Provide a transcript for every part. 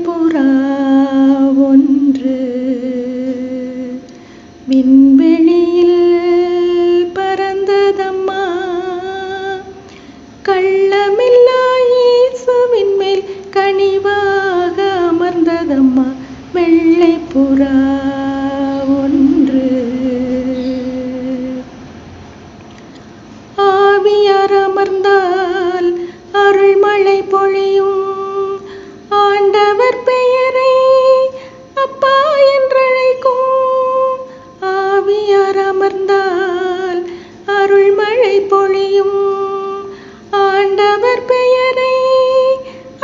புறா ஒன்று விண்வெளியில் பறந்ததம்மா. கள்ளமில்லா இயேசுவின் மேல் கனிவாக அமர்ந்ததம்மா. வெள்ளை புறா ஒன்று ஆவியார் அமர்ந்தால் அருள்மழை பொழியும். ஆண்டவர் பெயரை அப்பா என்றழைக்கும். ஆவியார் அமர்ந்தால் அருள்மழை பொழியும். ஆண்டவர் பெயரை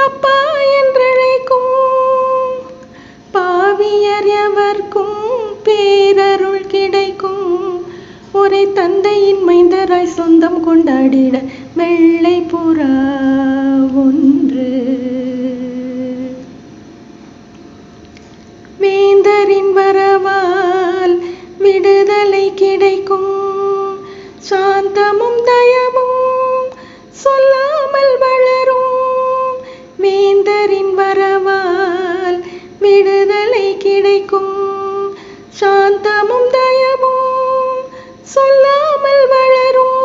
அப்பா என்றழைக்கும். பாவியர் எவர்க்கும் பேரருள் கிடைக்கும். ஒரே தந்தையின் மைந்தராய் சொந்தம் கொண்டாடிட வெள்ளை புறா ஒன்று. வேந்தரின் வரவால் விடுதலை கிடைக்கும். சாந்தமும் தயவும் சொல்லாமல் வளரும். வேந்தரின் வரவால் விடுதலை கிடைக்கும். சாந்தமும் தயவும் சொல்லாமல் வளரும்.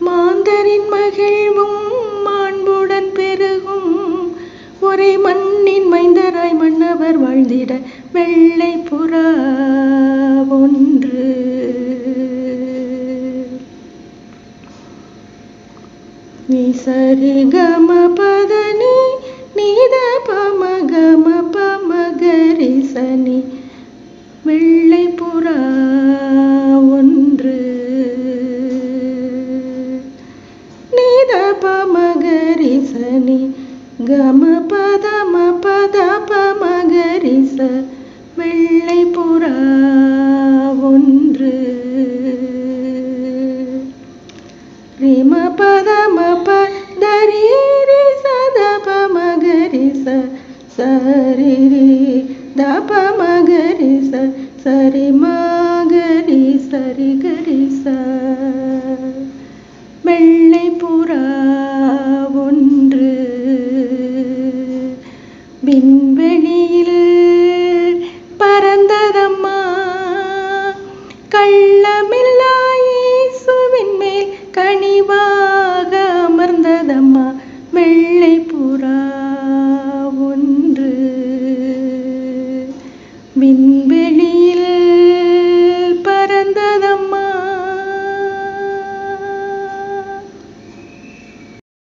மாந்தரின் மகிழ்வும் மாண்புடன் பெருகும். ஒரே மண்ணின் மைந்தராய் மன்னவர் வாழ்ந்திட வெள்ளை புறா ஒன்று. நிசரி கம பதனி நீத பம கம பமகரி சனி. வெள்ளை புறா ஒன்று நீத பமகரி சனி கம பதம பத பமகரிச. வெள்ளை புறா ஒன்று ரிம பதம பதரி சத பமகரிச. சரிரி தபமகரிச சரி மகரி சரி கரிச. வெள்ளை புறா ஒன்று விண்வெளியில் பறந்ததம்மா. கள்ளமில்லா இயேசுவின் மேல் கனிவா